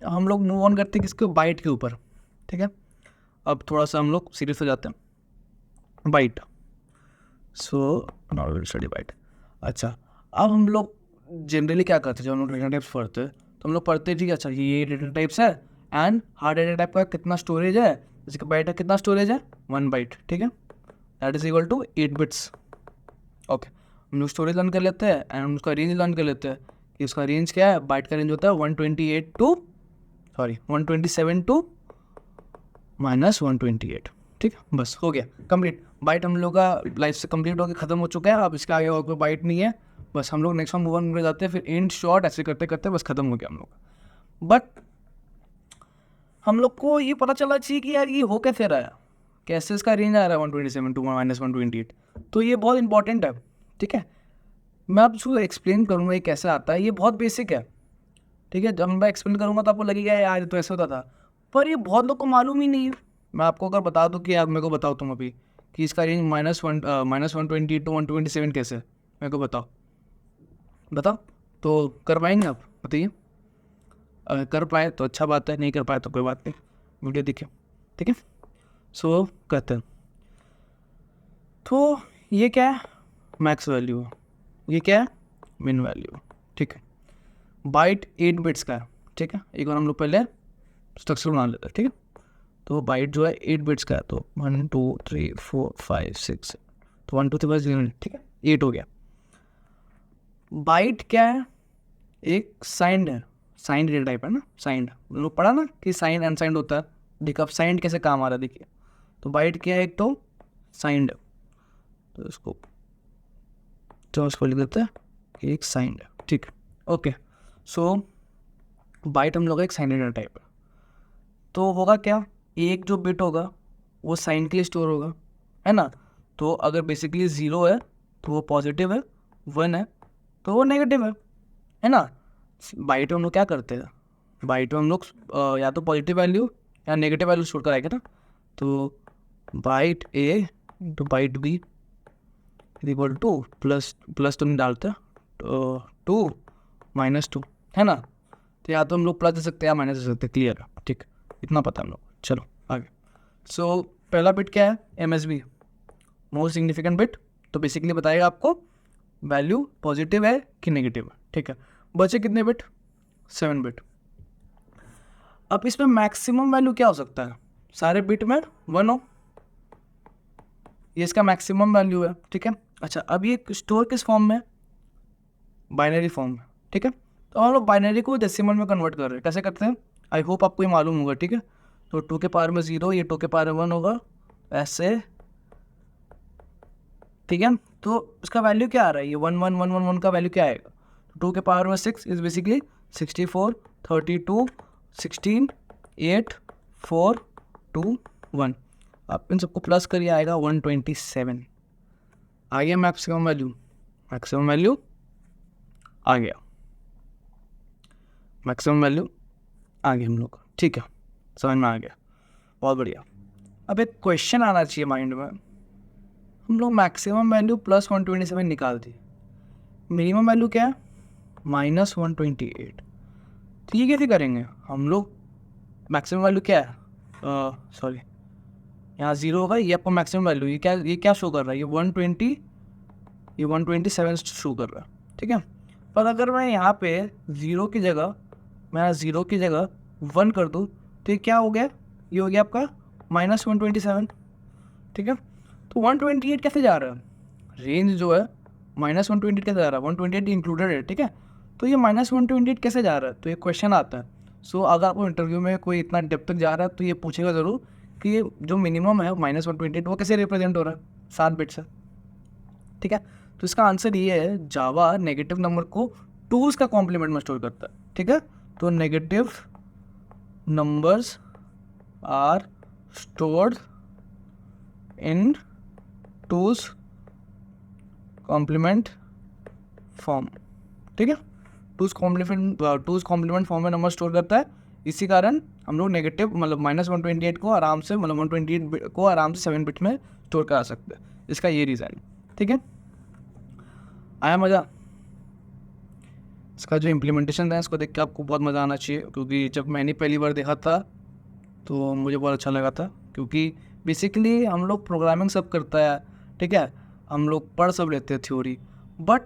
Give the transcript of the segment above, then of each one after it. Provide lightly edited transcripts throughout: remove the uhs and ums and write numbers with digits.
हम लोग move on करते हैं किसके, बाइट के ऊपर, ठीक है। अब थोड़ा सा हम लोग सीरियस हो जाते हैं, byte. So now will study byte. अच्छा, अब हम लोग जनरली क्या करते हैं जब हम लोग डेटा टाइप्स पढ़ते हैं, तो हम लोग पढ़ते हैं ठीक है, अच्छा ये डेटा टाइप्स है एंड हर डेटा टाइप का कितना स्टोरेज है, जैसे कि बाइट का कितना स्टोरेज है 1 बाइट, ठीक है, that is equal to 8 bits. Okay, हम लोग स्टोरेज लर्न कर लेते हैं एंड उसका रेंज लर्न कर लेते हैं कि उसका रेंज क्या है, बाइट का रेंज होता है 127 टू -128, ठीक है, बस हो गया कंप्लीट। बाइट हम लोग का लाइफ से कंप्लीट होकर खत्म हो चुका है, अब इसके आगे और कोई बाइट नहीं है, बस हम लोग नेक्स्ट वन मूव ऑन कर जाते हैं, फिर एंड शॉर्ट ऐसे करते करते बस खत्म हो गया हम लोग का। बट हम लोग को ये पता चला चाहिए कि यार ये हो कैसे रहा है, कैसे इसका रेंज आ रहा है 127 टू -128, तो ये बहुत इंपॉर्टेंट है, ठीक है। मैं आप उसको एक्सप्लेन करूँगा ये कैसे आता है, ये बहुत बेसिक है, ठीक है। जब मैं एक्सप्लेन करूँगा तो आपको लगेगा यार तो ऐसा होता था, पर ये बहुत लोग को मालूम ही नहीं है। मैं आपको अगर बता दूँ कि आप मेरे को बताओ तुम अभी कि इसका रेंज -120 टू 127 कैसे है, मेरे को बताओ, बताओ तो कर पाएंगे आप, बताइए। अगर कर पाए तो अच्छा बात है, नहीं कर पाए तो कोई बात नहीं, वीडियो देखिए, ठीक है। सो कहते हैं, तो ये क्या है, मैक्स वैल्यू है, ये क्या है, मिन वैल्यू, ठीक है। बाइट 8 बिट्स का है, ठीक है, एक बार हम लोग पहले स्ट्रक्चर बना लेते हैं, ठीक है। तो बाइट जो है 8 बिट्स का है, तो 1 2 3 4 5 6, तो 1 2 3 5 0, ठीक है, 8 हो गया। बाइट क्या है, एक साइंड है, साइंड डेटा टाइप है ना, साइंड लोग पढ़ा ना कि साइंड अनसाइंड होता है, देखो अब साइंड कैसे काम आ रहा है देखिए। तो बाइट क्या है, एक तो साइंड है, तो इसको लिख देते हैं एक साइंड है, ठीक है, ओके। सो बाइट हम लोग का एक साइंड डेटा टाइप है, तो होगा क्या, एक जो बिट होगा वो साइन के लिए स्टोर होगा, है ना। तो अगर बेसिकली 0 है तो वो पॉजिटिव है, 1 है तो वो नेगेटिव है ना। बाइट में हम लोग क्या करते हैं, बाइट में हम लोग या तो पॉजिटिव वैल्यू या नेगेटिव वैल्यू स्टोर कराएंगे ना। तो byte a into byte b equal to plus तो नहीं डालते, तो 2 -2, है ना। तो या तो हम लोग प्लस दे सकते हैं या माइनस दे सकते हैं, क्लियर है, ठीक, इतना पता है हम लोग, चलो आगे। सो पहला बिट क्या है, MSB, मोस्ट सिग्निफिकेंट बिट, तो बेसिकली बताएगा आपको वैल्यू पॉजिटिव है कि नेगेटिव है, ठीक है। बचे कितने बिट, 7 बिट। अब इसमें मैक्सिमम वैल्यू क्या हो सकता है, सारे बिट में 1 हो, ये इसका मैक्सिमम वैल्यू है, ठीक है। अच्छा, अब ये स्टोर किस फॉर्म में, बाइनरी फॉर्म में, ठीक है। तो हम लोग बाइनरी को डेसिमल में कन्वर्ट कर रहे हैं, कैसे करते हैं, आई होप आपको ये मालूम होगा, ठीक है। तो 2 के पावर में 0, ये 2 के पावर में 1 होगा, ऐसे, ठीक है। तो इसका वैल्यू क्या आ रहा है, ये 1 1 1 1 1 का वैल्यू क्या आएगा, 2 के पावर में 6 इज बेसिकली 64 32 16 8 4 2 1, आप इन सबको प्लस करिए, आएगा 127, आ गया मैक्सिमम वैल्यू, मैक्सिमम वैल्यू आ गया, मैक्सिमम वैल्यू आ गया हम लोग, ठीक है, समझ में आ गया, बहुत बढ़िया। अब एक क्वेश्चन आना चाहिए माइंड में, हम लोग मैक्सिमम वैल्यू +127 निकाल दी, मिनिमम वैल्यू क्या है -128, तो ये कैसे करेंगे हम लोग, मैक्सिमम वैल्यू क्या है, सॉरी यहाँ 0 होगा, ये आपको मैक्सिमम वैल्यू, ये क्या शो कर रहा है, ये 120, ये 127 शो कर रहा है, ठीक है। पर अगर मैं यहाँ पे 0 की जगह, मैं 0 की जगह 1 कर दूँ, तो ये क्या हो गया, ये हो गया आपका -127, ठीक है। तो 128 कैसे जा रहा है, रेंज जो है -128 कैसे जा रहा है, 128 इंक्लूडेड है, ठीक है। तो ये -128 कैसे जा रहा है, तो ये क्वेश्चन आता है। सो अगर आपको इंटरव्यू में कोई इतना डेप्थ तक जा रहा है तो ये पूछेगा ज़रूर कि ये जो मिनिमम है -128 वो कैसे रिप्रेजेंट हो रहा है, 7 बिट से, ठीक है। तो इसका आंसर ये है, जावा नेगेटिव नंबर को टूज़ का कॉम्प्लीमेंट में स्टोर करता है, ठीक है। तो negative numbers are stored in two's complement form, ठीक है। टूज़ कॉम्प्लीमेंट फॉर्म में नंबर स्टोर करता है, इसी कारण हम लोग नेगेटिव मतलब -128 को आराम से, मतलब 128 को आराम से 7 बिट में स्टोर करा सकते हैं, इसका ये रीज़न है, ठीक है। आया मज़ा, इसका जो इम्प्लीमेंटेशन है इसको देख के आपको बहुत मज़ा आना चाहिए, क्योंकि जब मैंने पहली बार देखा था तो मुझे बहुत अच्छा लगा था। क्योंकि बेसिकली हम लोग प्रोग्रामिंग सब करता है, ठीक है, हम लोग पढ़ सब लेते हैं थ्योरी, बट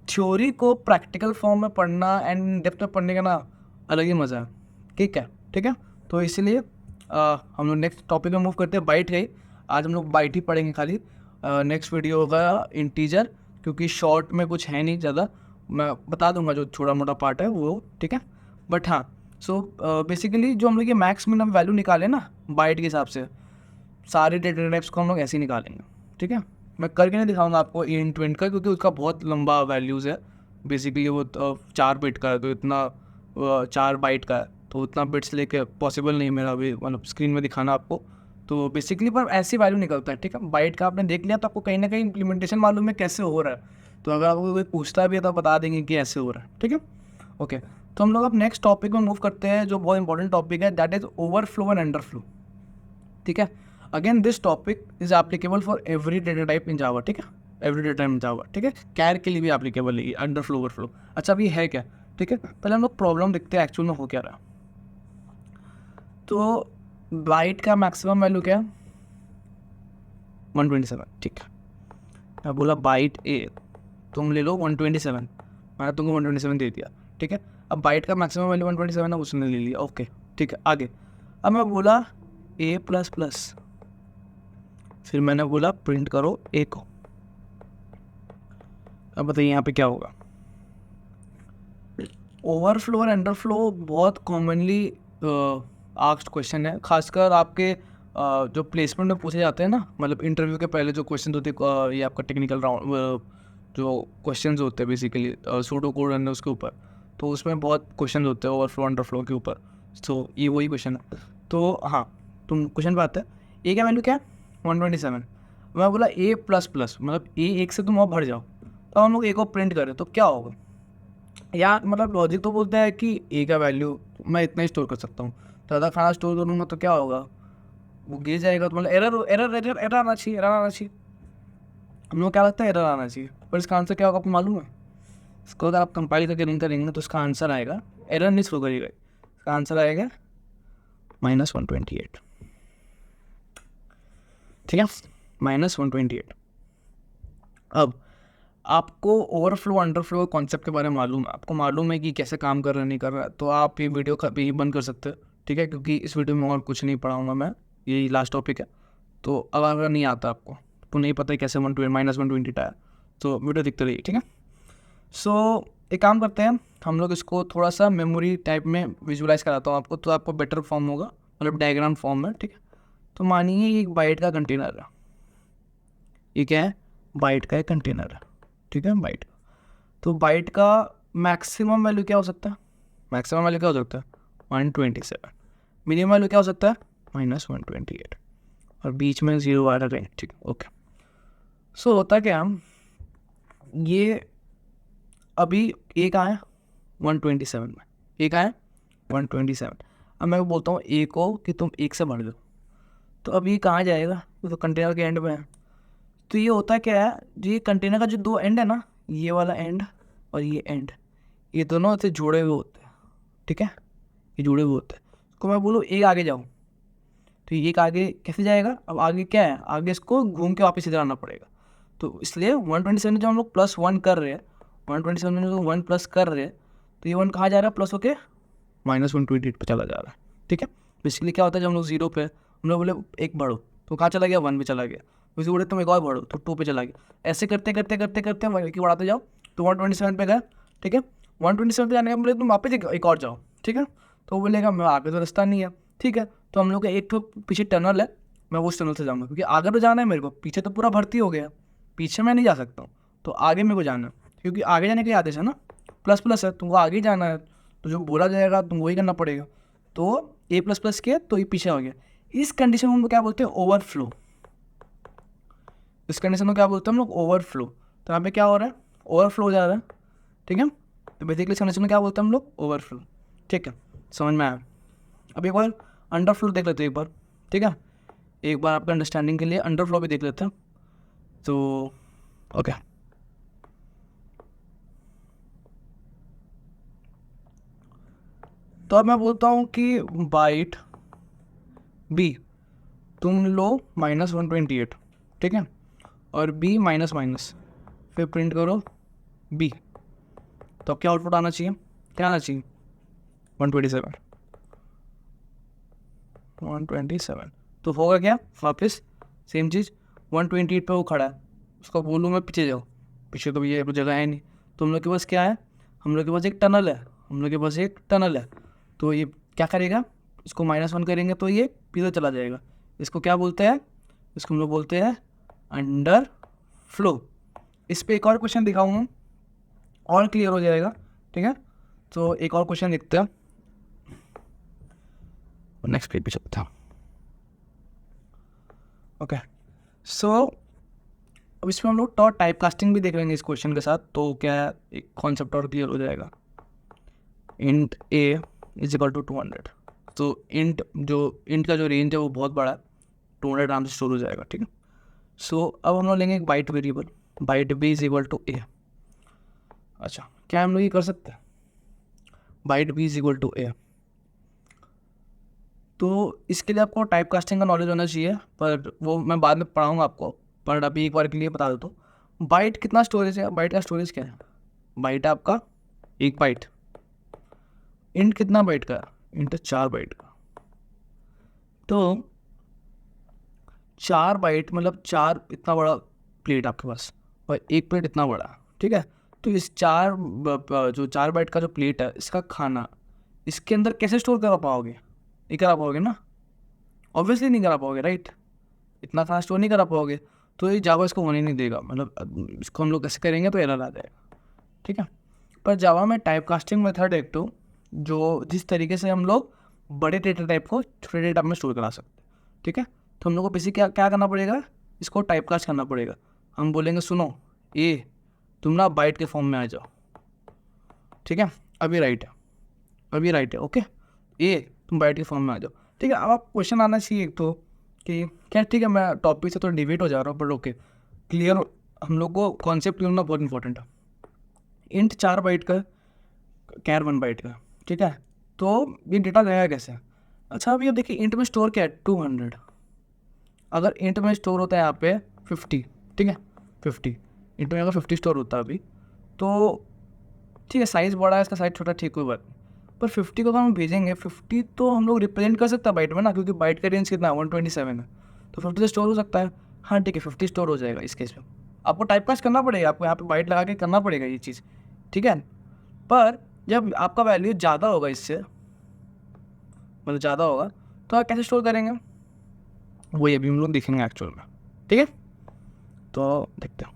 थ्योरी को प्रैक्टिकल फॉर्म में पढ़ना एंड डेप्थ में पढ़ने का ना अलग ही मज़ा है। ठीक है। तो इसलिए हम लोग नेक्स्ट टॉपिक में मूव करते हैं। बाइट गई, आज हम लोग बाइट ही पढ़ेंगे खाली। नेक्स्ट वीडियो होगा इंटीजर, क्योंकि शॉर्ट में कुछ है नहीं ज़्यादा, मैं बता दूंगा जो छोटा मोटा पार्ट है वो, ठीक है। बट हाँ, सो बेसिकली जो हम लोग ये मैक्स मिनिमम वैल्यू निकाले ना बाइट के हिसाब से, सारे डेटा टाइप्स को हम लोग ऐसे ही निकालेंगे, ठीक है। मैं करके नहीं दिखाऊंगा आपको इंट विंट का, क्योंकि उसका बहुत लंबा वैल्यूज़ है। बेसिकली वो 4 बिट का है, तो इतना 4 बाइट का है, तो उतना बिट्स लेके पॉसिबल नहीं मेरा अभी मतलब स्क्रीन में दिखाना आपको। तो बेसिकली पर ऐसी वैल्यू निकलता है, ठीक है। बाइट का आपने देख लिया तो आपको कहीं ना कहीं इम्प्लीमेंटेशन मालूम है कैसे हो रहा है। तो अगर आपको कोई पूछता भी है तो बता देंगे कि ऐसे हो रहा है, ठीक है। ओके, तो हम लोग अब नेक्स्ट टॉपिक में मूव करते हैं, जो बहुत इंपॉर्टेंट टॉपिक है, that is overflow and underflow, ठीक है। Again this topic is applicable for every data type in Java, ठीक है, every data type in Java, ठीक है। कैर के लिए भी एप्लीकेबल है अंडरफ्लो ओवरफ्लो। अच्छा, अभी है क्या, ठीक है। पहले हम लोग प्रॉब्लम देखते हैं एक्चुअल में हो क्या रहा है। तो बाइट का मैक्सिमम वैल्यू क्या है, 127, ठीक है। मैं बोला बाइट ए तुम ले लो 127, मैंने तुमको 127 दे दिया, ठीक है। अब बाइट का मैक्सिमम वैल्यू 127 है, उसने ले लिया, ओके, ठीक है। आगे अब मैं बोला ए प्लस प्लस, फिर मैंने बोला प्रिंट करो ए को। अब बताइए यहाँ पे क्या होगा। ओवरफ्लो और अंडरफ्लो बहुत कॉमनली आस्क्ड क्वेश्चन है, खासकर आपके जो प्लेसमेंट में पूछे जाते हैं ना, मतलब इंटरव्यू के पहले जो क्वेश्चन होते हैं, ये आपका टेक्निकल राउंड जो क्वेश्चंस होते हैं बेसिकली सूडो कोड रन है उसके ऊपर, तो उसमें बहुत क्वेश्चन होते हैं ओवरफ्लो अंडरफ्लो के ऊपर। तो ये वही क्वेश्चन है। तो हाँ, तुम क्वेश्चन पे आते हैं, ए का वैल्यू क्या है 127। मैं बोला ए प्लस प्लस, मतलब ए एक से तुम और भर जाओ, तो हम लोग ए को प्रिंट करें तो क्या होगा यार। मतलब लॉजिक तो बोलता है कि ए का वैल्यू मैं इतना ही स्टोर कर सकता हूँ, ज़्यादा खाना स्टोर करूँगा तो क्या होगा, वो गिर जाएगा। तो मतलब एरर एरर एरर एरर आना चाहिए, एरर आना चाहिए। हम लोग क्या लगता है एरर आना चाहिए, पर इसका आंसर क्या होगा आपको मालूम है। इसको अगर आप कंपाइल करके रन करेंगे तो इसका आंसर आएगा, एरर नहीं शो करेगा, इसका आंसर आएगा -128, ठीक है, -128। अब आपको ओवरफ्लो अंडरफ्लो कॉन्सेप्ट के बारे में मालूम है, आपको मालूम है कि कैसे काम कर रहा है नहीं कर रहा है, तो आप ये वीडियो कभी ही बंद कर सकते हो, ठीक है, क्योंकि इस वीडियो में और कुछ नहीं पढ़ाऊँगा मैं, यही लास्ट टॉपिक है। तो अगर नहीं आता आपको, तो नहीं पता है कैसे -120 आया, तो वीडियो दिखते रहिए, ठीक है। सो एक काम करते हैं, हम लोग इसको थोड़ा सा मेमोरी टाइप में विजुअलाइज कराता हूँ आपको, तो आपको बेटर फॉर्म होगा, मतलब डायग्राम फॉर्म में, ठीक है। तो मानिए ये एक बाइट का कंटेनर है, ये क्या है, बाइट का एक कंटेनर है, ठीक है, बाइट का। तो बाइट का मैक्सिमम वैल्यू क्या हो सकता है, मैक्सिमम वैल्यू क्या हो सकता है 127, मिनिमम वैल्यू क्या हो सकता है -128, और बीच में 0 आ रहा है, ठीक है, ओके। सो होता क्या, ये अभी ए कहाँ है 127 में, ए कहाँ है 127। अब मैं बोलता हूँ ए को कि तुम 1 से भर दो, तो अब ये कहाँ जाएगा, तो कंटेनर के एंड में है। तो ये होता क्या है, जो ये कंटेनर का जो 2 एंड है ना, ये वाला एंड और ये एंड, ये दोनों से जुड़े हुए होते हैं, ठीक है, ये जुड़े हुए होते हैं। तो मैं बोलूँ एक आगे जाओ, तो ये एक आगे कैसे जाएगा, अब आगे क्या है, आगे इसको घूम के वापस इधर आना पड़ेगा। तो इसलिए 127 जब हम लोग +1 कर रहे हैं, 127 में जो 1 प्लस कर रहे हैं, तो ये 1 कहाँ जा रहा है, प्लस होके -128 पे चला जा रहा है, ठीक है। बेसिकली क्या होता है, जब हम लोग 0 पे, हम लोग बोले एक बढ़ो, तो कहाँ चला गया 1 पे चला गया, उसी बोले तुम एक और बढ़ो तो 2 पे चला गया, ऐसे करते करते करते करते एक बढ़ाते जाओ, तो 127 पे गया, ठीक है। 127 पे जाने का बोले तुम वापस एक और जाओ, ठीक है। तो वो बोलेगा मैं आगे तो रास्ता नहीं है, ठीक है। तो हम लोग का एक तो पीछे टनल है, मैं उस टनल से जाऊँगा, क्योंकि आगे तो जाना है मेरे को, पीछे तो पूरा भर्ती हो गया, पीछे मैं नहीं जा सकता हूँ, तो आगे मेरे को जाना है, क्योंकि आगे जाने के आदेश है ना, प्लस प्लस है, तुमको आगे ही जाना है, तो जो बोला जाएगा तुम वही करना पड़ेगा। तो A++ के तो ये पीछे हो गया, इस कंडीशन में हम लोग क्या बोलते हैं ओवरफ्लो, इस कंडीशन में क्या बोलते हैं हम लोग ओवरफ्लो। तो यहाँ पे क्या हो रहा है, ओवरफ्लो हो जा रहा है, ठीक है। तो बेसिकली इस कंडीशन में क्या बोलते हैं हम लोग ओवरफ्लो, ठीक है, समझ में आया। अब एक बार अंडरफ्लो देख लेते हैं एक बार, ठीक है, एक बार आपके अंडरस्टैंडिंग के लिए अंडरफ्लो भी देख लेते हैं। तो ओके, तो अब मैं बोलता हूँ कि बाइट बी तुम लो -128, ठीक है, और बी माइनस माइनस, फिर प्रिंट करो बी, तो अब क्या आउटपुट आना चाहिए, क्या आना चाहिए, 127। तो होगा क्या, वापस सेम चीज़, 128 पे वो खड़ा है, उसको बोलूँ मैं पीछे जाओ, पीछे तो ये जगह है नहीं, तो हम लोग के पास क्या है, हम लोग के पास एक टनल है, हम लोग के पास एक टनल है, तो ये क्या करेगा, इसको -1 करेंगे तो ये पीछे चला जाएगा, इसको क्या बोलते हैं, इसको हम लोग बोलते हैं अंडर फ्लो। इस पर एक और क्वेश्चन दिखाऊंगा और क्लियर हो जाएगा, ठीक है। तो एक और क्वेश्चन देखते हैं, नेक्स्ट पेज पे चलते हैं। ओके, सो अब इसमें हम लोग टाइप कास्टिंग भी देख लेंगे इस क्वेश्चन के साथ, तो क्या एक कॉन्सेप्ट और क्लियर हो जाएगा। Int A is equal to 200, तो इंट का जो रेंज है वो बहुत बड़ा है, 200 आराम से स्टोर हो जाएगा, ठीक है। सो अब हम लोग लेंगे एक byte variable, byte b is equal to a. अच्छा, क्या हम लोग ये कर सकते हैं, byte b is equal to a, तो इसके लिए आपको टाइप कास्टिंग का नॉलेज होना चाहिए, पर वो मैं बाद में पढ़ाऊँगा आपको, पर अभी एक बार के लिए बता देता हूँ। बाइट कितना स्टोरेज है, बाइट का स्टोरेज क्या है, बाइट है आपका 1 बाइट, इंट कितना बाइट का, इंट 4 बाइट का, तो 4 बाइट मतलब 4 इतना बड़ा प्लेट आपके पास, और 1 प्लेट इतना बड़ा, ठीक है। तो इस 4 बाइट का जो प्लेट है, इसका खाना इसके अंदर कैसे स्टोर करा पाओगे, नहीं करा पाओगे ना, ऑब्वियसली नहीं करा पाओगे, राइट, इतना खाना स्टोर नहीं करा पाओगे, तो ये जावा इसको होने नहीं देगा, मतलब इसको हम लोग कैसे करेंगे तो एरर आ जाएगा, ठीक है। पर जावा में टाइप कास्टिंग मेथड एक तो, जो जिस तरीके से हम लोग बड़े डेटा टाइप को छोटे डेटा में स्टोर करा सकते हैं, ठीक है। तो हम लोग को बेसिक क्या क्या करना पड़ेगा, इसको टाइप कास्ट करना पड़ेगा। हम बोलेंगे सुनो ए तुम ना बाइट के फॉर्म में आ जाओ, ठीक है, अभी राइट है, ओके, ए तुम बाइट के फॉर्म में आ जाओ, ठीक है। अब आप क्वेश्चन आना चाहिए एक तो कि क्या, ठीक है, मैं टॉपिक से थोड़ा डिवेट हो जा रहा हूँ, पर ओके, क्लियर हम लोग को कॉन्सेप्ट क्लियर होना बहुत इंपॉर्टेंट है। इंट 4 बाइट का, कैर 1 बाइट का, ठीक है, तो ये डेटा गया कैसे। अच्छा, अभी अब देखिए इंट में स्टोर क्या है 200, अगर इंट में स्टोर होता है यहाँ पे 50, ठीक है, 50 इंट में अगर 50 स्टोर होता है अभी, तो ठीक है, साइज़ बड़ा है इसका, साइज़ छोटा, ठीक, कोई बात नहीं, पर 50 को अगर हम भेजेंगे, 50 तो हम लोग रिप्रेजेंट कर सकते हैं बाइट में ना, क्योंकि बाइट का रेंज कितना है 127 है, तो 50 तो स्टोर हो सकता है, हाँ ठीक है, 50 स्टोर हो जाएगा इस केस में। आपको टाइप कास्ट करना पड़ेगा, आपको यहाँ पे बाइट लगा के करना पड़ेगा ये चीज़, ठीक है। पर जब आपका वैल्यू ज़्यादा होगा, इससे मतलब ज़्यादा होगा, तो आप कैसे स्टोर करेंगे, वही अभी हम लोग देखेंगे एक्चुअल में, ठीक है। तो देखते हैं,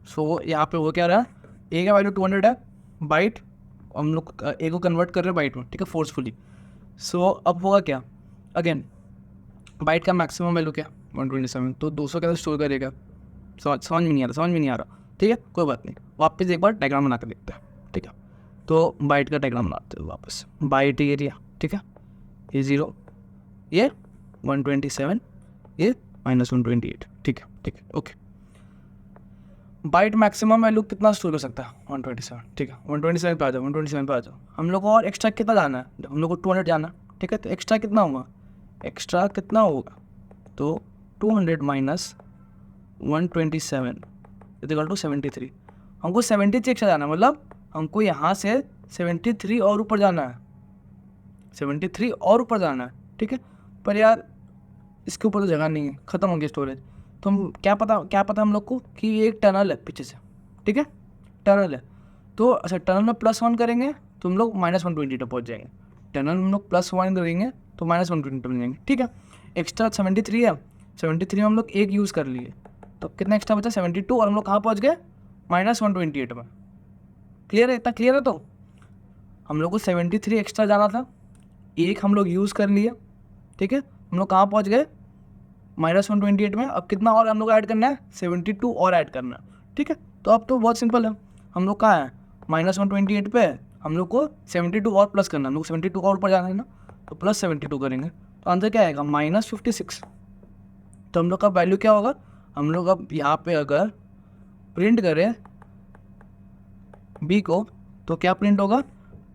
सो यहाँ पे वो क्या रहा, ए का वैल्यू 200 है, बाइट हम लोग ए को कन्वर्ट कर रहे हैं बाइट में, ठीक है, फोर्सफुली। सो अब होगा क्या, अगेन बाइट का मैक्सिमम वैल्यू क्या 127, तो 200 कैसे स्टोर करेगा, समझ में नहीं आ रहा, ठीक है, कोई बात नहीं, वापस एक बार डायग्राम बना कर देखते हैं, ठीक है। तो बाइट का डायग्राम बनाते हैं वापस, बाइट एरिया, ठीक है, ये 0, ये 127, ये -128, ठीक है, ओके। बाइट मैक्सिमम वैल्यू कितना स्टोर कर सकता है 127, ठीक है, 127 पे आ जाओ, 127 पे आ जाओ। हम लोग को और एक्स्ट्रा कितना जाना है, हम लोग को 200 जाना है, ठीक है, तो एक्स्ट्रा कितना होगा, तो 200 माइनस 127 इक्वल टू 73, हमको 73 एक्स्ट्रा जाना है, मतलब हमको यहाँ से 73 और ऊपर जाना है, 73 और ऊपर जाना है, ठीक है। पर यार इसके ऊपर तो जगह नहीं है, ख़त्म हो गया स्टोरेज, तो हम क्या पता हम लोग को कि ये एक टनल है पीछे से, ठीक है, टनल है, तो अच्छा टनल में +1 करेंगे तो हम लोग -120 तक पहुँच जाएंगे, टनल में हम लोग +1 करेंगे तो -120 तक जाएंगे, ठीक है। एक्स्ट्रा 73 है, 73 में हम लोग एक यूज़ कर लिए, तो कितना एक्स्ट्रा बचा 72, और हम लोग कहाँ पहुँच गए -128 में, क्लियर है, इतना क्लियर है। तो हम लोग को 73 एक्स्ट्रा जाना था, एक हम लोग यूज़ कर लिए, ठीक है, हम लोग कहाँ पहुँच गए -128 में, अब कितना और हम लोग ऐड करना है 72 और ऐड करना है, ठीक है। तो अब तो बहुत सिंपल है, हम लोग कहाँ है -128 पे, हम लोग को 72 और प्लस करना है, हम लोग 72 और ऊपर जाना है ना, तो +72 करेंगे, तो आंसर क्या आएगा -56। तो हम लोग का वैल्यू क्या होगा, हम लोग अब यहाँ पे अगर प्रिंट करें बी को, तो क्या प्रिंट होगा,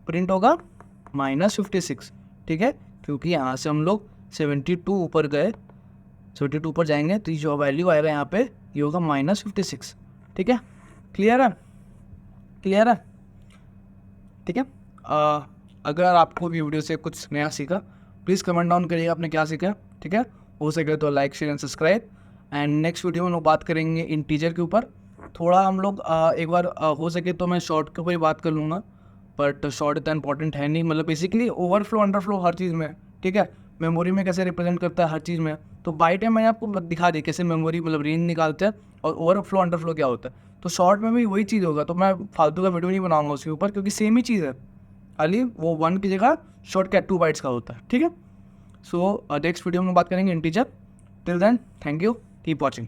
प्रिंट होगा -56, ठीक है, क्योंकि यहाँ से हम लोग 72 ऊपर गए, 72 ऊपर जाएंगे तो जो वैल्यू आएगा यहाँ पे ये होगा -56, ठीक है, क्लियर है, क्लियर है, ठीक है। अगर आपको भी वीडियो से कुछ नया सीखा प्लीज़ कमेंट डाउन करिएगा आपने क्या सीखा, ठीक है, हो सके तो like share and subscribe. And next video में हम लोग बात करेंगे इंटीजर के ऊपर, थोड़ा हम लोग एक बार हो सके तो मैं शॉर्ट के ऊपर ही बात कर लूँगा, बट शॉर्ट इतना इंपॉर्टेंट है नहीं, मतलब बेसिकली ओवरफ्लो अंडरफ्लो हर चीज़ में, ठीक है, मेमोरी में कैसे रिप्रेजेंट करता है हर चीज़ में, तो बाई टाइम मैंने आपको दिखा दी कैसे मेमोरी मतलब रेंज निकालते हैं और ओवरफ्लो अंडरफ्लो क्या होता है, तो शॉर्ट में भी वही चीज़ होगा, तो मैं फालतू का वीडियो नहीं बनाऊंगा उसके ऊपर क्योंकि सेम ही चीज़ है, खाली वो 1 की जगह शॉर्टकट 2 बाइट्स का होता है, ठीक है। सो नेक्स्ट वीडियो में बात करेंगे integer. Till then thank you, keep watching.